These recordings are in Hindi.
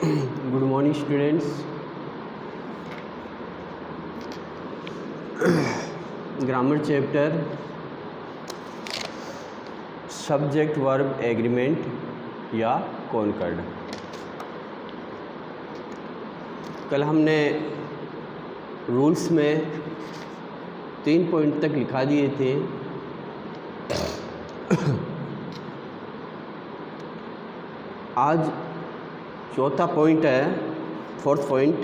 Good morning students. Grammar chapter subject verb agreement या कॉनकॉर्ड। कल हमने रूल्स में 3 पॉइंट तक लिखा दिए थे। आज चौथा पॉइंट है, 4th पॉइंट,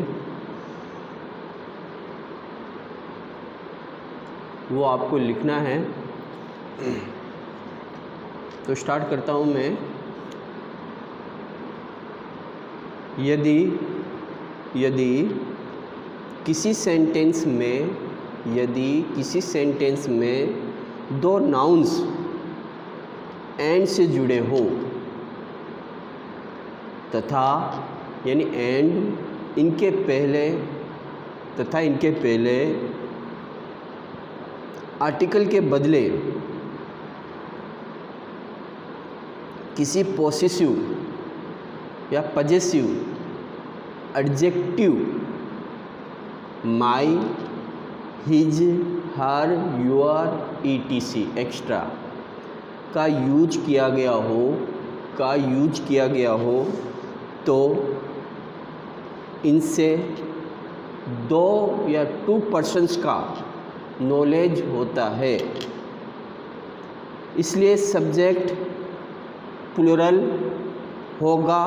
वो आपको लिखना है। तो स्टार्ट करता हूँ मैं। यदि किसी सेंटेंस में दो नाउन्स एंड से जुड़े हो तथा यानी एंड इनके पहले आर्टिकल के बदले किसी पोसेसिव या possessive adjective my, his, her, your, etc extra का यूज किया गया हो तो इनसे 2 या 2 पर्सन्स का नॉलेज होता है। इसलिए सब्जेक्ट प्लूरल होगा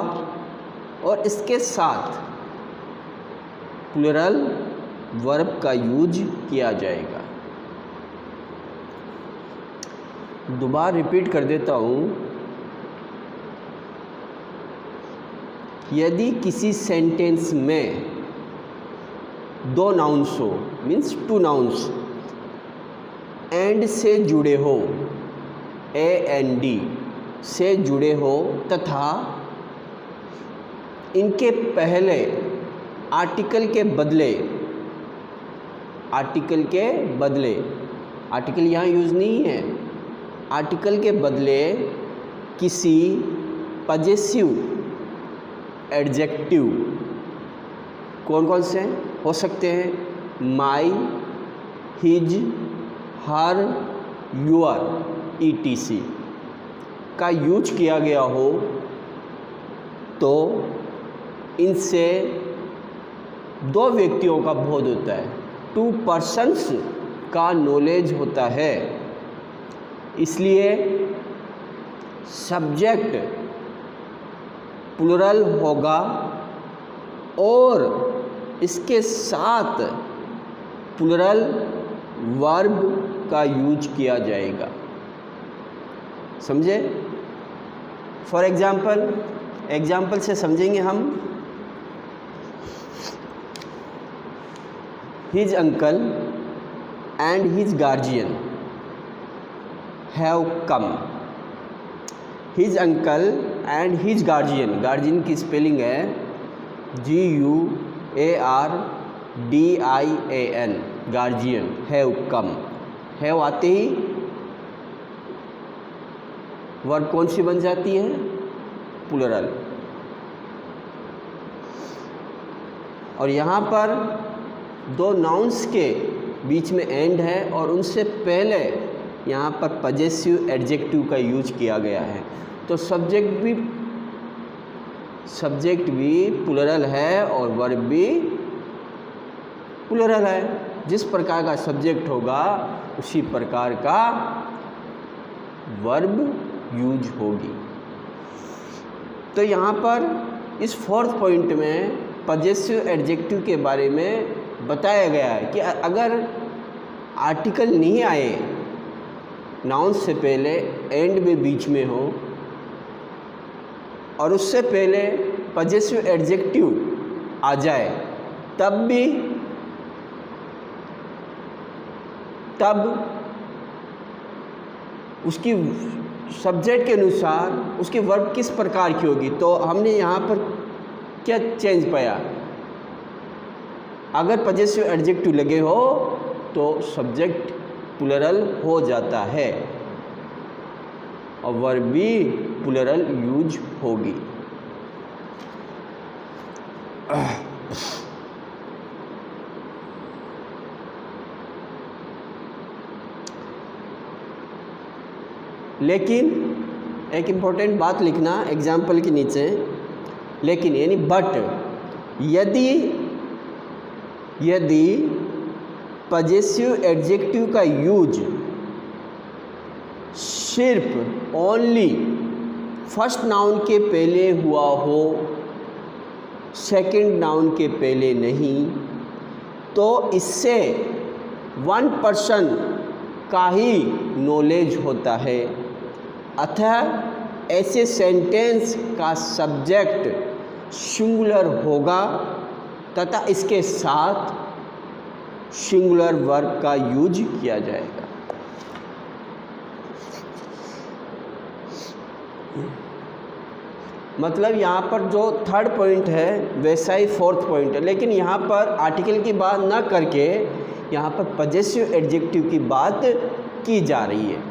और इसके साथ प्लूरल वर्ब का यूज किया जाएगा। दोबारा रिपीट कर देता हूँ। यदि किसी सेंटेंस में 2 नाउन्स हो, मीन्स 2 नाउन्स एंड से जुड़े हो, AND से जुड़े हो तथा इनके पहले आर्टिकल के बदले आर्टिकल यहाँ यूज़ नहीं है, आर्टिकल के बदले किसी पजेसिव एडजेक्टिव कौन से हो सकते हैं? माई, हिज, हर, योर, etc का यूज किया गया हो तो इनसे 2 व्यक्तियों का बोध होता है, 2 पर्सन्स का नॉलेज होता है। इसलिए सब्जेक्ट प्लूरल होगा और इसके साथ प्लूरल वर्ब का यूज किया जाएगा। समझे? फॉर एग्जाम्पल से समझेंगे हम। His uncle and his guardian have come. His uncle and his guardian की स्पेलिंग है GUARDIAN, guardian, have come. Have आते ही वर्ब कौन सी बन जाती है? प्लूरल। और यहाँ पर 2 नाउन्स के बीच में एंड है और उनसे पहले यहाँ पर पजेसिव एडजेक्टिव का यूज किया गया है। तो सब्जेक्ट भी प्लूरल है और वर्ब भी प्लूरल है। जिस प्रकार का सब्जेक्ट होगा उसी प्रकार का वर्ब यूज होगी। तो यहाँ पर इस 4th पॉइंट में पजेसिव एडजेक्टिव के बारे में बताया गया है कि अगर आर्टिकल नहीं आए, नाउन से पहले एंड में बीच में हो और उससे पहले पजेसिव एडजेक्टिव आ जाए तब उसकी सब्जेक्ट के अनुसार उसकी वर्ब किस प्रकार की होगी। तो हमने यहाँ पर क्या चेंज पाया? अगर पजेसिव एडजेक्टिव लगे हो तो सब्जेक्ट प्लूरल हो जाता है और वर्ब भी प्लूरल यूज होगी। लेकिन एक इम्पोर्टेंट बात लिखना एग्जाम्पल के नीचे, लेकिन यानी बट, यदि पजेसिव एडजेक्टिव का यूज सिर्फ ओनली फर्स्ट नाउन के पहले हुआ हो, सेकंड नाउन के पहले नहीं, तो इससे 1% का ही नॉलेज होता है। अतः ऐसे सेंटेंस का सब्जेक्ट सिंगुलर होगा तथा इसके साथ सिंगुलर वर्ब का यूज किया जाएगा। मतलब यहाँ पर जो थर्ड पॉइंट है वैसा ही फोर्थ पॉइंट है, लेकिन यहाँ पर आर्टिकल की बात ना करके यहाँ पर पजेसिव एडजेक्टिव की बात की जा रही है।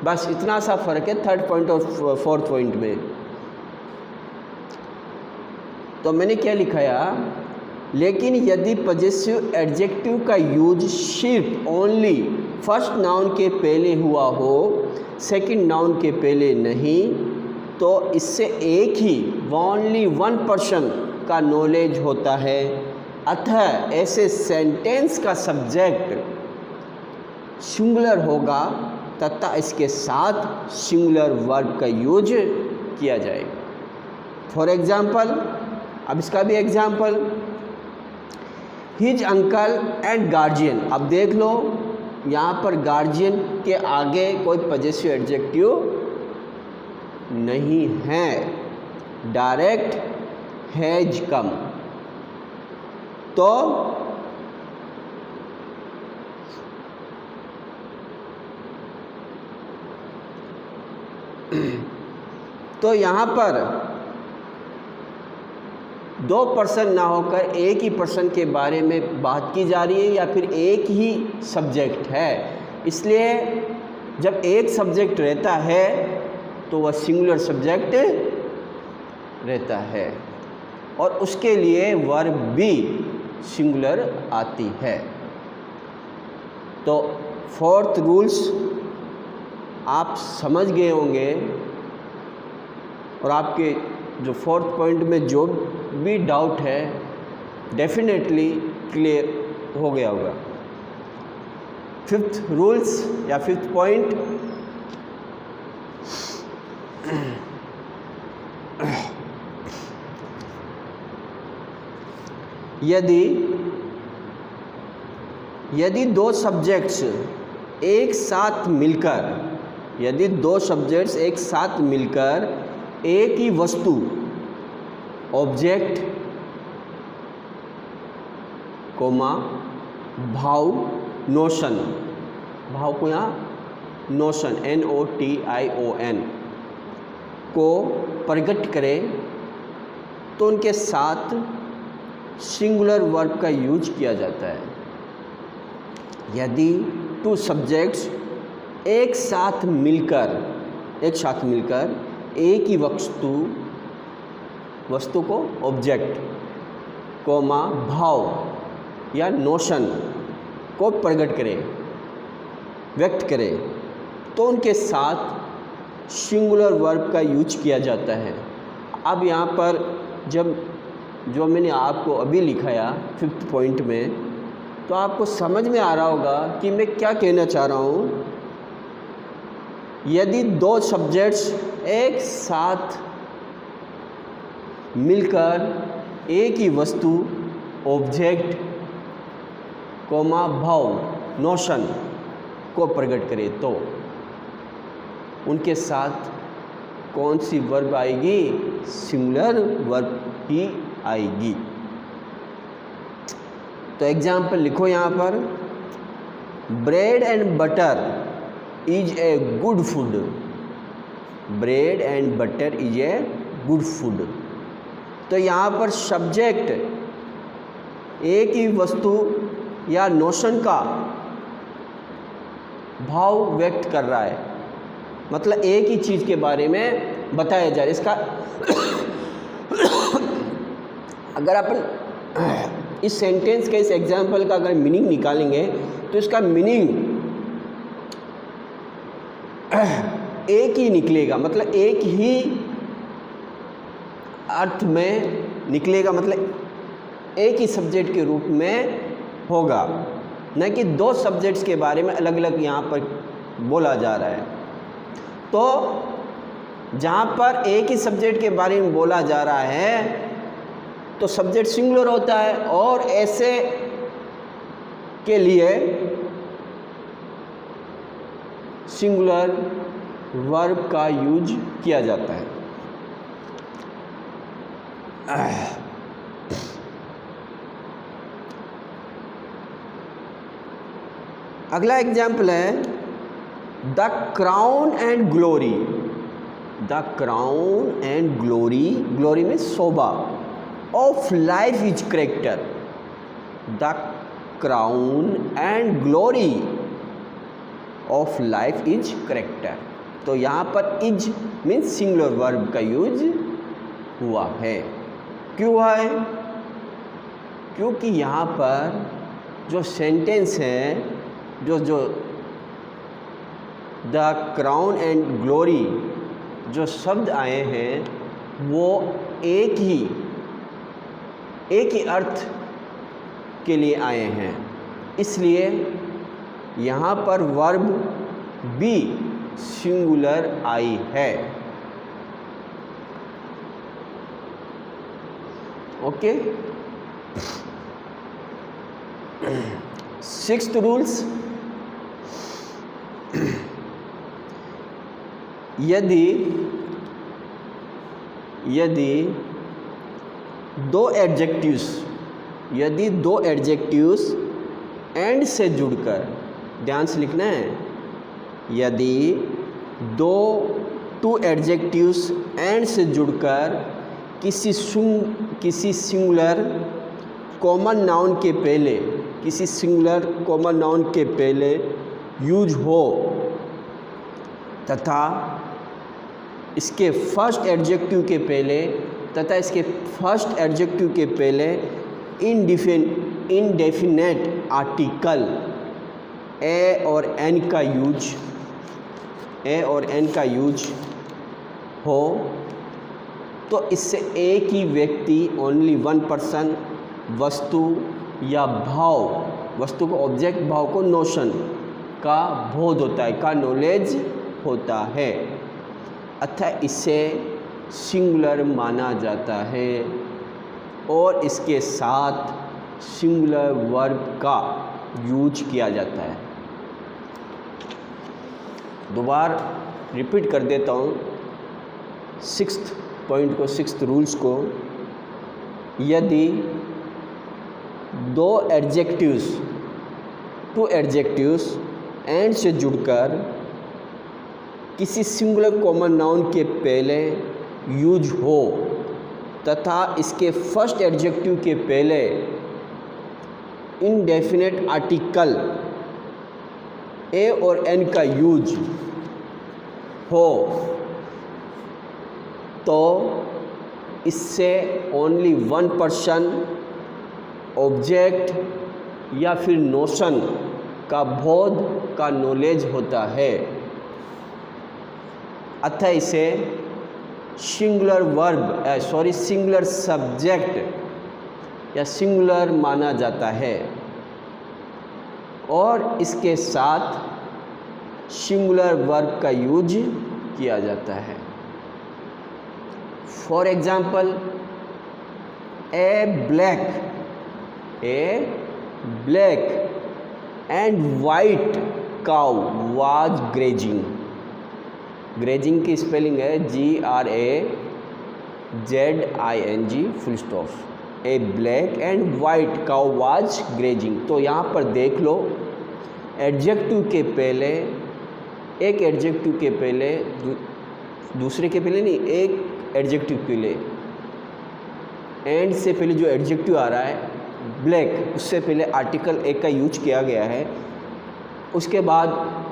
बस इतना सा फ़र्क है थर्ड पॉइंट और फोर्थ पॉइंट में। तो मैंने क्या लिखाया, लेकिन यदि पजेसिव एडजेक्टिव का यूज सिर्फ ओनली फर्स्ट नाउन के पहले हुआ हो, सेकंड नाउन के पहले नहीं, तो इससे एक ही ओनली 1% का नॉलेज होता है। अतः ऐसे सेंटेंस का सब्जेक्ट सिंगुलर होगा तथा इसके साथ सिंगुलर वर्ब का यूज किया जाएगा। फॉर एग्जाम्पल, अब इसका भी example, his uncle and guardian. अब देख लो यहाँ पर गार्जियन के आगे कोई पजेसिव एडजेक्टिव नहीं है, डायरेक्ट हैज कम। तो यहाँ पर 2 पर्सन ना होकर एक ही पर्सन के बारे में बात की जा रही है या फिर एक ही सब्जेक्ट है। इसलिए जब एक सब्जेक्ट रहता है तो वह सिंगुलर सब्जेक्ट रहता है और उसके लिए वर्ब भी सिंगुलर आती है। तो फोर्थ रूल्स आप समझ गए होंगे और आपके जो फोर्थ पॉइंट में जो भी डाउट है डेफिनेटली क्लियर हो गया होगा। फिफ्थ रूल्स या फिफ्थ पॉइंट, यदि दो सब्जेक्ट्स एक साथ मिलकर एक ही वस्तु ऑब्जेक्ट कोमा भाव नोशन, भाव को यहाँ नोशन NOTION को प्रकट करें तो उनके साथ सिंगुलर वर्ब का यूज किया जाता है। यदि 2 सब्जेक्ट्स एक साथ मिलकर एक ही वस्तु को ऑब्जेक्ट कोमा भाव या नोशन को प्रकट करें, व्यक्त करें, तो उनके साथ सिंगुलर वर्ब का यूज किया जाता है। अब यहाँ पर जो मैंने आपको अभी लिखाया फिफ्थ पॉइंट में, तो आपको समझ में आ रहा होगा कि मैं क्या कहना चाह रहा हूँ। यदि 2 सब्जेक्ट्स एक साथ मिलकर एक ही वस्तु ऑब्जेक्ट कोमा भाव नोशन को प्रकट करें तो उनके साथ कौन सी वर्ब आएगी? सिंगुलर वर्ब ही आएगी। तो एग्जाम्पल लिखो यहाँ पर, bread and butter is a good food. Bread and butter is a good food. तो यहाँ पर सब्जेक्ट एक ही वस्तु या नोशन का भाव व्यक्त कर रहा है, मतलब एक ही चीज़ के बारे में बताया जा रहा है। इसका अगर अपन इस सेंटेंस के इस एग्जाम्पल का अगर मीनिंग निकालेंगे तो इसका मीनिंग एक ही निकलेगा, मतलब एक ही अर्थ में निकलेगा, मतलब एक ही सब्जेक्ट के रूप में होगा, न कि दो सब्जेक्ट्स के बारे में अलग अलग यहाँ पर बोला जा रहा है। तो जहाँ पर एक ही सब्जेक्ट के बारे में बोला जा रहा है तो सब्जेक्ट सिंगुलर होता है, और ऐसे के लिए सिंगुलर वर्ब का यूज किया जाता है। अगला एग्जाम्पल है the crown and glory. The crown and glory, glory में शोभा, of life is character. The crown and glory of life is character. तो यहाँ पर इज मीन्स सिंगुलर वर्ब का यूज हुआ है। क्यों हुआ है? क्योंकि यहाँ पर जो सेंटेंस है, जो द क्राउन एंड ग्लोरी जो शब्द आए हैं वो एक ही अर्थ के लिए आए हैं, इसलिए यहाँ पर वर्ब भी सिंगुलर आई है। ओके। सिक्स्थ रूल्स, यदि दो एडजेक्टिव्स एंड से जुड़कर, ध्यान से लिखना है, यदि टू एडजेक्टिव्स एंड से जुड़कर किसी सिंगुलर कॉमन नाउन के पहले यूज हो तथा इसके फर्स्ट एडजेक्टिव के पहले इनडेफिनेट आर्टिकल ए और एन का यूज हो, तो इससे एक ही व्यक्ति, ओनली वन पर्सन, वस्तु या भाव, वस्तु को ऑब्जेक्ट, भाव को नोशन का बोध होता है, का नॉलेज होता है, अतः इसे सिंगुलर माना जाता है और इसके साथ सिंगुलर वर्ब का यूज किया जाता है। दोबारा रिपीट कर देता हूँ सिक्स्थ पॉइंट को, सिक्स्थ रूल्स को। यदि टू एडजेक्टिव्स एंड से जुड़कर किसी सिंगुलर कॉमन नाउन के पहले यूज हो तथा इसके फर्स्ट एडजेक्टिव के पहले इनडेफिनेट आर्टिकल ए और एन का यूज हो, तो इससे ओनली वन पर्सन, ऑब्जेक्ट या फिर नोशन का बोध, का नॉलेज होता है, अतः इसे सिंगुलर सब्जेक्ट या सिंगुलर माना जाता है और इसके साथ सिंगुलर वर्ब का यूज किया जाता है। For example, A black and white cow was grazing. Grazing की स्पेलिंग है GRAZING full stop. A black and white cow was grazing. तो यहाँ पर देख लो, एडजेक्टिव के पहले, एक एडजेक्टिव के पहले, दूसरे के पहले नहीं, एक एडजेक्टिव के लिए एंड से पहले जो एडजेक्टिव आ रहा है ब्लैक, उससे पहले आर्टिकल एक का यूज किया गया है। उसके बाद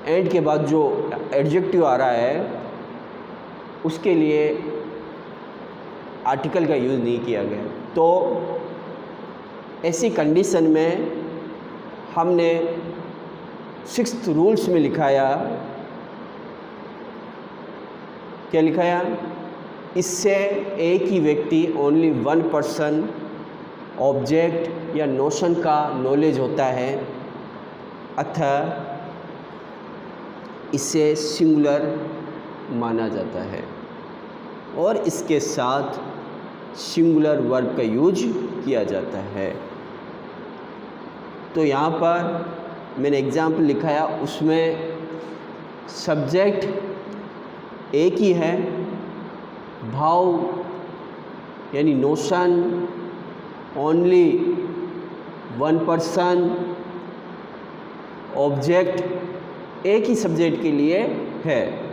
एंड के बाद जो एडजेक्टिव आ रहा है उसके लिए आर्टिकल का यूज़ नहीं किया गया। तो ऐसी कंडीशन में हमने 6th रूल्स में लिखाया, क्या लिखाया? इससे एक ही व्यक्ति, ओनली वन पर्सन, ऑब्जेक्ट या नोशन का नॉलेज होता है, अतः इसे सिंगुलर माना जाता है और इसके साथ सिंगुलर वर्ब का यूज किया जाता है। तो यहाँ पर मैंने एग्जाम्पल लिखाया, उसमें सब्जेक्ट एक ही है, भाव यानी notion only one person, object एक ही सब्जेक्ट के लिए है।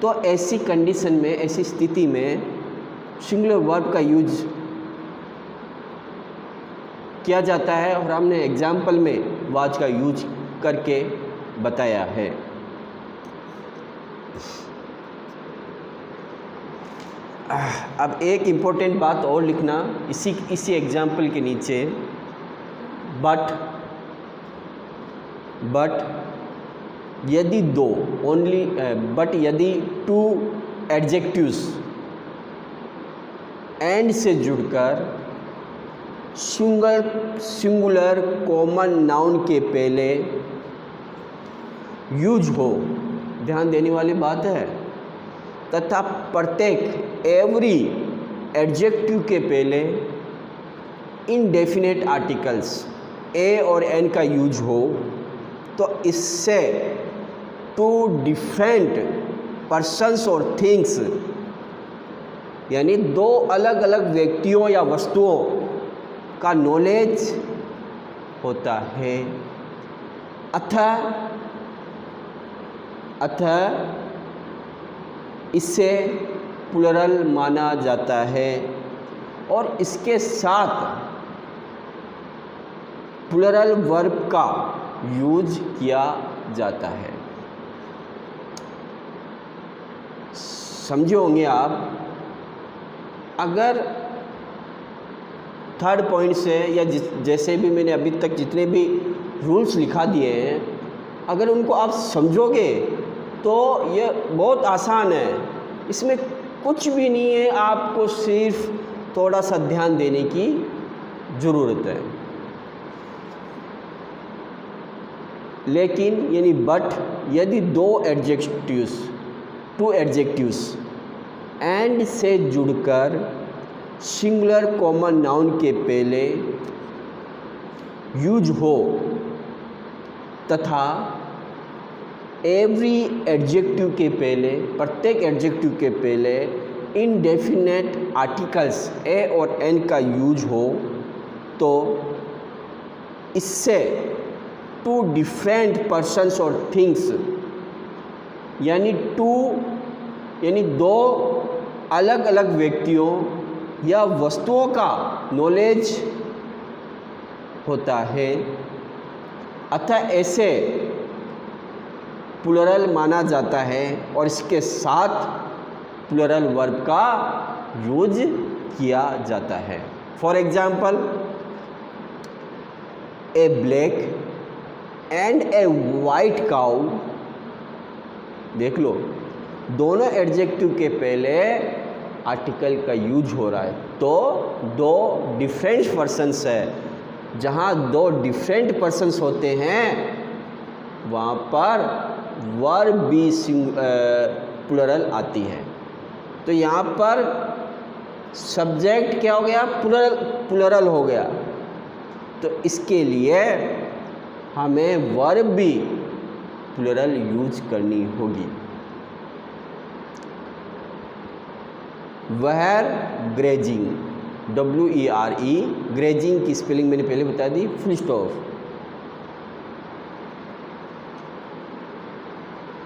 तो ऐसी कंडीशन में, ऐसी स्थिति में सिंगुलर वर्ब का यूज किया जाता है और हमने एग्जाम्पल में वाज का यूज करके बताया है। अब एक इम्पोर्टेंट बात और लिखना इसी एग्जाम्पल के नीचे, बट यदि दो, ओनली बट यदि टू एडजेक्टिव्स एंड से जुड़कर सिंगुलर कॉमन नाउन के पहले यूज हो, ध्यान देने वाली बात है, तथा प्रत्येक एवरी एडजेक्टिव के पहले इनडेफिनेट आर्टिकल्स ए और एन का यूज हो, तो इससे टू डिफरेंट पर्सन्स और थिंग्स यानी दो अलग अलग व्यक्तियों या वस्तुओं का नॉलेज होता है। अतः इसे प्लुरल माना जाता है और इसके साथ प्लुरल वर्ब का यूज किया जाता है। समझे होंगे आप, अगर थर्ड पॉइंट से या जैसे भी मैंने अभी तक जितने भी रूल्स लिखा दिए हैं, अगर उनको आप समझोगे तो ये बहुत आसान है, इसमें कुछ भी नहीं है, आपको सिर्फ थोड़ा सा ध्यान देने की ज़रूरत है। लेकिन यानी बट यदि टू एडजेक्टिव्स एंड से जुड़कर सिंगुलर कॉमन नाउन के पहले यूज हो तथा एवरी एडजेक्टिव के पहले, प्रत्येक एडजेक्टिव के पहले इनडेफिनेट आर्टिकल्स ए और एन का यूज हो, तो इससे टू डिफरेंट पर्सन्स और थिंग्स यानी दो अलग अलग व्यक्तियों या वस्तुओं का नॉलेज होता है, अतः ऐसे प्लुरल माना जाता है और इसके साथ प्लुरल वर्ब का यूज किया जाता है। For example, A black and a white cow, देख लो दोनों एडजेक्टिव के पहले आर्टिकल का यूज हो रहा है, तो दो डिफरेंट पर्सन्स है। जहाँ दो डिफरेंट पर्सन्स होते हैं वहाँ पर वर्ब भी प्लुरल आती है। तो यहाँ पर सब्जेक्ट क्या हो गया? प्लुरल हो गया। तो इसके लिए हमें वर्ब भी प्लुरल यूज करनी होगी। वेयर ग्रेजिंग, WERE, ग्रेजिंग की स्पेलिंग मैंने पहले बता दी, full stop.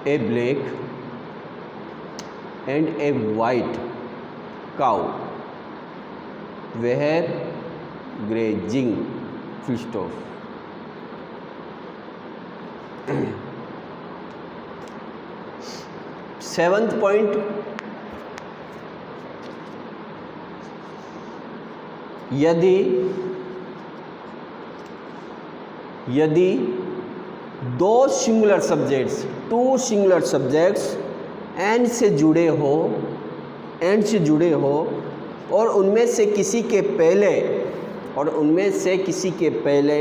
A black and a white cow, were grazing, full stop. Seventh point, यदि यदि दो singular subjects, two singular subjects and से जुड़े हो और उनमें से किसी के पहले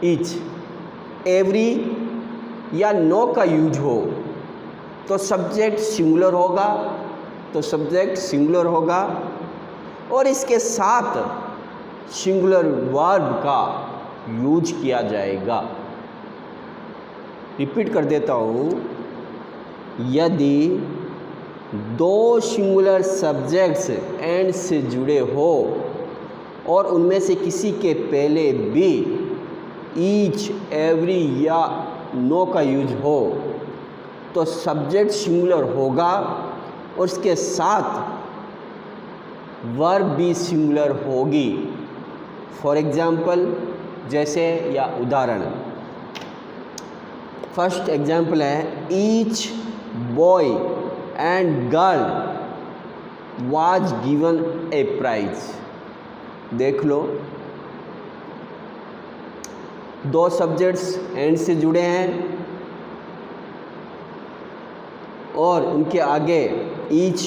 ईच, एवरी या नो का यूज हो तो सब्जेक्ट सिंगुलर होगा और इसके साथ सिंगुलर वर्ब का यूज किया जाएगा। रिपीट कर देता हूँ, यदि दो सिंगुलर सब्जेक्ट्स एंड से जुड़े हो और उनमें से किसी के पहले भी ईच, एवरी या नो का यूज हो तो सब्जेक्ट सिंगुलर होगा और इसके साथ वर्ब भी सिंगुलर होगी। फॉर एग्जाम्पल, जैसे या उदाहरण, फर्स्ट एग्जाम्पल है each boy and girl was given a prize. देख लो, दो सब्जेक्ट्स एंड से जुड़े हैं और उनके आगे ईच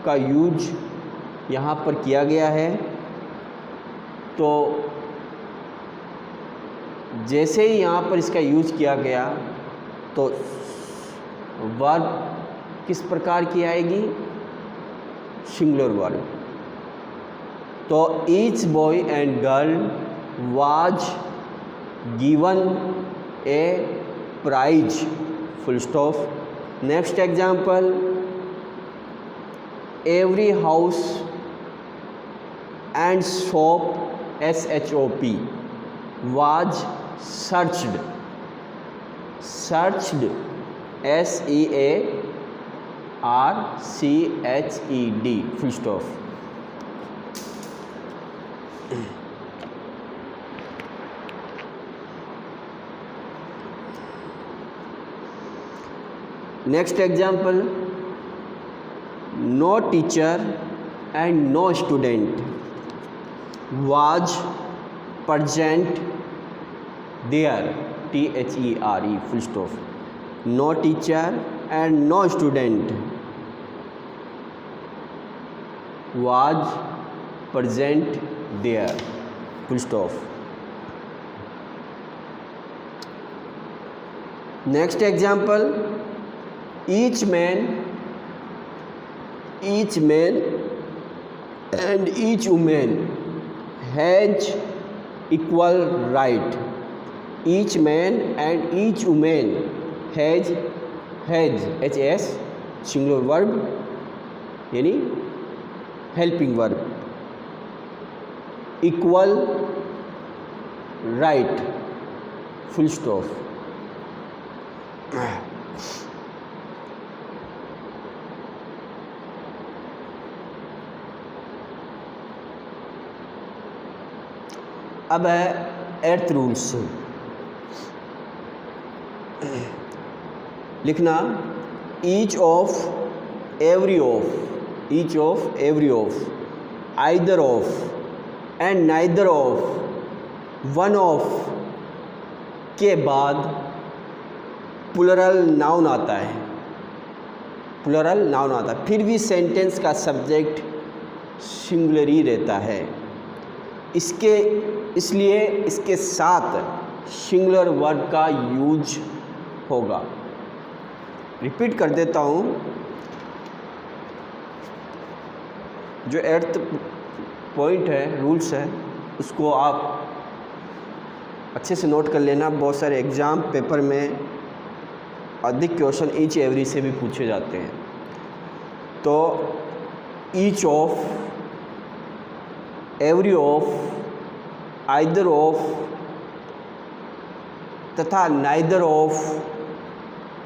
का यूज यहाँ पर किया गया है। तो जैसे ही यहाँ पर इसका यूज किया गया तो वर्ब किस प्रकार की आएगी? Singular verb. तो each boy and girl was given a prize, full stop. Next example, every house and shop, SHOP, was searched, SEARCHED, full stop। Next example, no teacher and no student was present there, THERE, full stop। no teacher and no student was present there, full stop। next example, each man and each woman has equal right। each man and each woman has HS singular verb यानी helping verb, equal right, full stop। अब है एर्थ रूल्स। लिखना, each of every of, either of and neither of, one of के बाद प्लूरल नाउन आता है, फिर भी सेंटेंस का सब्जेक्ट सिंगुलर ही रहता है। इसलिए इसके साथ सिंगुलर वर्ब का यूज होगा। रिपीट कर देता हूँ, जो एर्थ पॉइंट है, रूल्स है, उसको आप अच्छे से नोट कर लेना। बहुत सारे एग्ज़ाम पेपर में अधिक क्वेश्चन ईच एवरी से भी पूछे जाते हैं। तो each of, every of, either of तथा नाइदर ऑफ।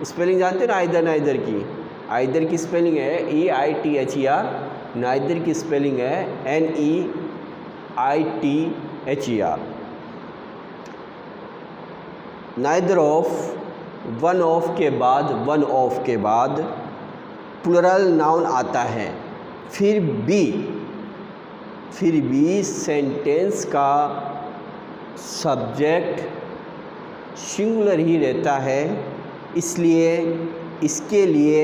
स्पेलिंग जानते हैं ना आइदर नाइदर की? आइदर की स्पेलिंग है EITHER, नाइदर की स्पेलिंग है NEITHER। Neither of, one of के बाद प्लूरल नाउन आता है, फिर भी सेंटेंस का सब्जेक्ट सिंगुलर ही रहता है, इसलिए इसके लिए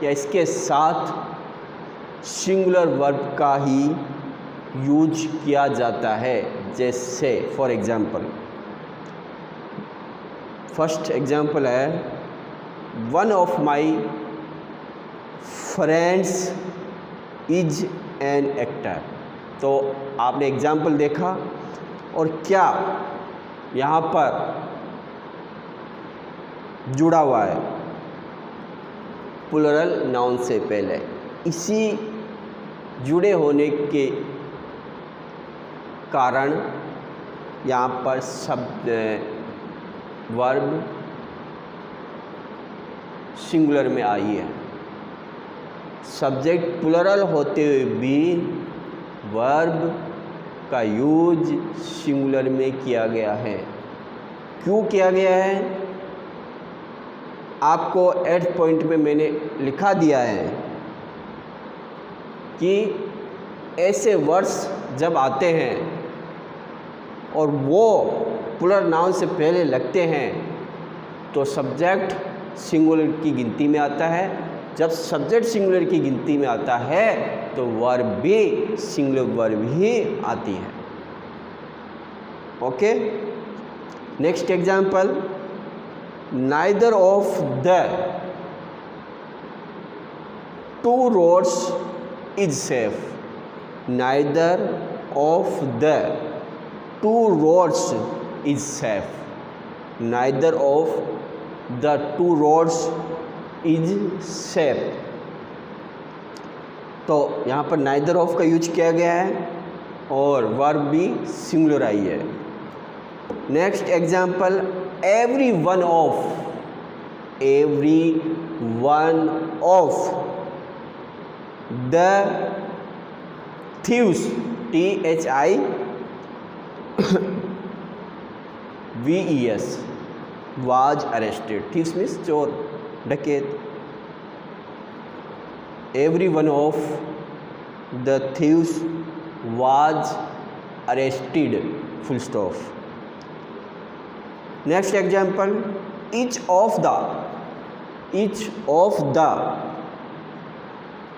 या इसके साथ सिंगुलर वर्ब का ही यूज किया जाता है। जैसे फॉर एग्ज़ाम्पल, फर्स्ट एग्ज़ाम्पल है one of my friends is an actor. तो आपने एग्ज़ाम्पल देखा और क्या यहाँ पर जुड़ा हुआ है प्लूरल नाउन से पहले। इसी जुड़े होने के कारण यहाँ पर शब्द वर्ब सिंगुलर में आई है। सब्जेक्ट प्लूरल होते हुए भी वर्ब का यूज सिंगुलर में किया गया है। क्यों किया गया है आपको 8th पॉइंट में मैंने लिखा दिया है कि ऐसे वर्ड्स जब आते हैं और वो प्लूरल नाउन से पहले लगते हैं तो सब्जेक्ट सिंगुलर की गिनती में आता है। जब सब्जेक्ट सिंगुलर की गिनती में आता है तो वर्ब भी सिंगुलर वर्ब ही आती है। Okay, next example, neither of the two roads is safe. Neither of the two roads is safe. Neither of the two roads is safe. तो यहाँ पर नाइदर ऑफ का यूज किया गया है और वर्ब भी सिंगुलर आई है। Next example, every one of, every one of the thieves, THIVES was arrested। Thieves means चोर, डकैत। Every one of the thieves was arrested, full stop। Next example, each of the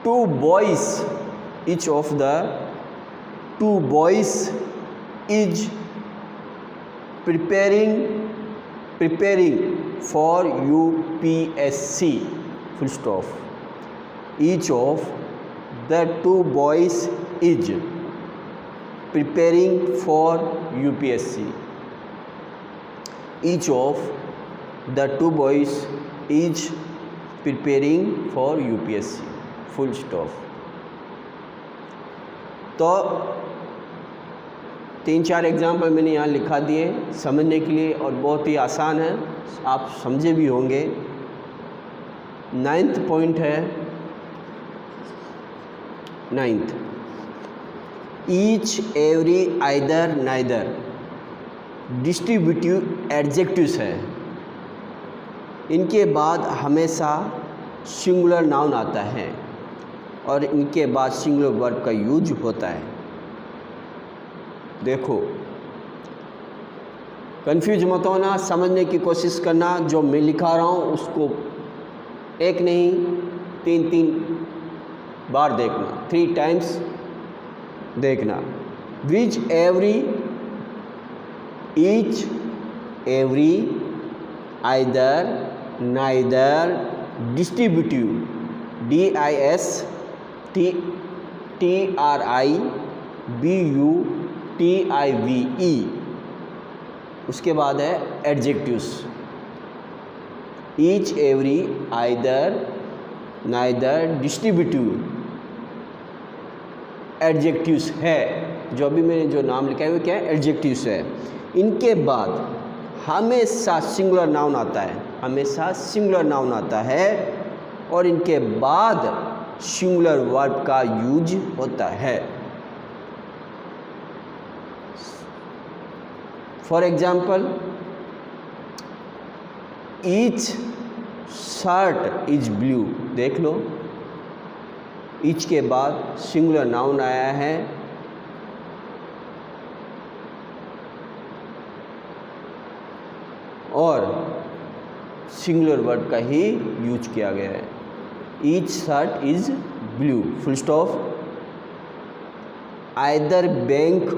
two boys, each of the two boys is preparing for UPSC, full stop। each of the two boys is preparing for UPSC। each of the two boys is preparing for UPSC, full stop। तो 3-4 एग्जाम्पल मैंने यहाँ लिखा दिए समझने के लिए और बहुत ही आसान है, आप समझे भी होंगे। 9th पॉइंट है, 9th, each, every, either, neither distributive adjectives है। इनके बाद हमेशा सिंगुलर नाउन आता है और इनके बाद सिंगुलर वर्ब का यूज होता है। देखो, कंफ्यूज मत होना, समझने की कोशिश करना। जो मैं लिखा रहा हूँ उसको एक नहीं 3 बार देखना, 3 टाइम्स देखना। Which, every, each, every, either, neither, distributive, DISTRIBUTIVE। उसके बाद है adjectives, each, every, either, neither, distributive adjectives है। जो अभी मैंने जो नाम लिखा है वो क्या है, एडजेक्टिव्स है। इनके बाद हमेशा सिंगुलर नाउन आता है, हमेशा सिंगुलर नाउन आता है और इनके बाद सिंगुलर वर्ब का यूज होता है। For example, each shirt is blue. देख लो, ईच के बाद सिंगुलर नाउन आया है और सिंगुलर वर्ब का ही यूज किया गया है। Each shirt is blue, full stop. Either bank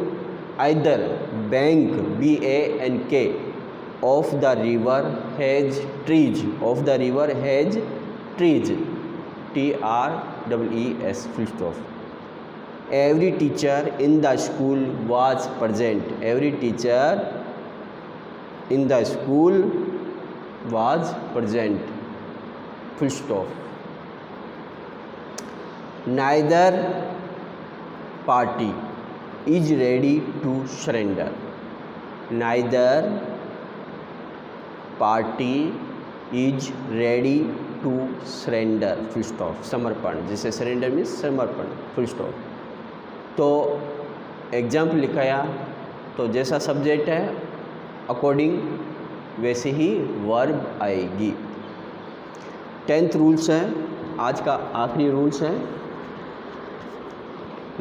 BANK of the river has trees, of the river has trees, TREES, full stop. Every teacher in the school was present, every teacher in the school was present, full stop. Neither party is ready to surrender, neither party is ready to surrender, full stop. समर्पण, जैसे सरेंडर मीन्स समर्पण, फुल स्टॉप। तो एग्जाम्पल लिखाया, तो जैसा सब्जेक्ट है अकॉर्डिंग वैसे ही वर्ब आएगी। 10th रूल्स है, आज का आखिरी रूल्स है।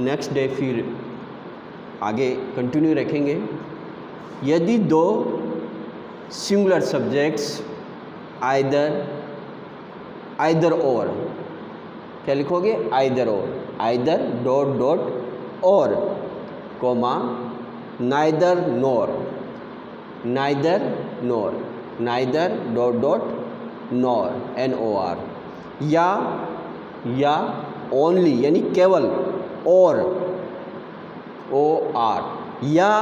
नेक्स्ट डे फिर आगे कंटिन्यू रखेंगे। यदि दो सिंगुलर सब्जेक्ट्स आइदर और, क्या लिखोगे? Either or, either dot dot or, comma, neither nor, neither nor, neither dot dot nor, NOR, या ओनली यानी केवल, और OR, या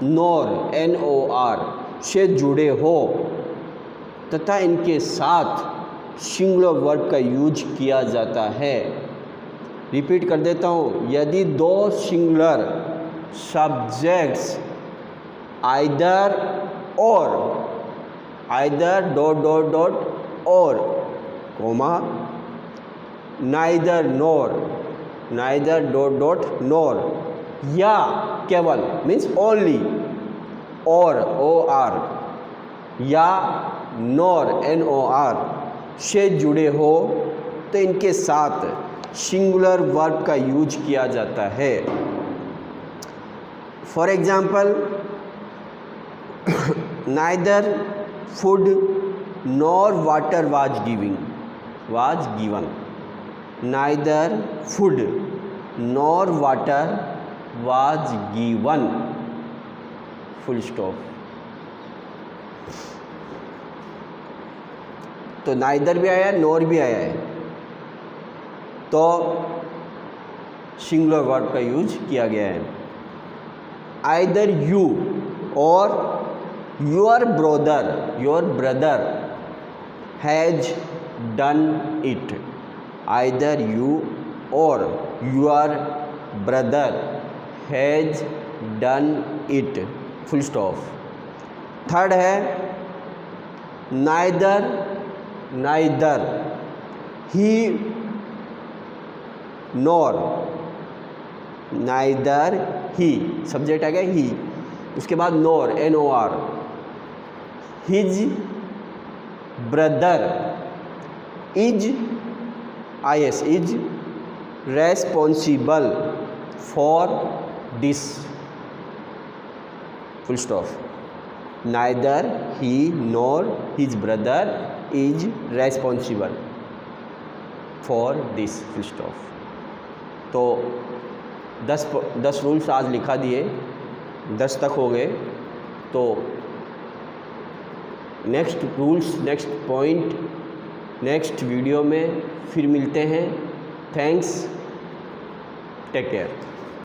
नॉर NOR से जुड़े हो तथा इनके साथ सिंगुलर वर्ब का यूज किया जाता है। रिपीट कर देता हूँ, यदि दो singular subjects either or, either dot dot dot or, comma, neither nor, neither dot dot nor, या केवल मीन्स ओनली, और OR, या नॉर NOR से जुड़े हो तो इनके साथ सिंगुलर वर्ब का यूज किया जाता है। For example, neither food nor water was given, neither food nor water was given, full stop. तो नाइदर भी आया है, नॉर भी आया है, तो सिंगुलर वर्ब का यूज किया गया है। आइदर यू और your brother has done it, either you और your brother has done it, full stop. Third है neither he nor, neither he subject आ गया ही, उसके बाद nor NOR, his brother is IS is responsible for this, full stop. Neither he nor his brother is responsible for this, full stop. तो 10 रूल्स आज लिखा दिए, 10 तक हो गए। तो next rules, next point, next video में फिर मिलते हैं। Thanks, take care.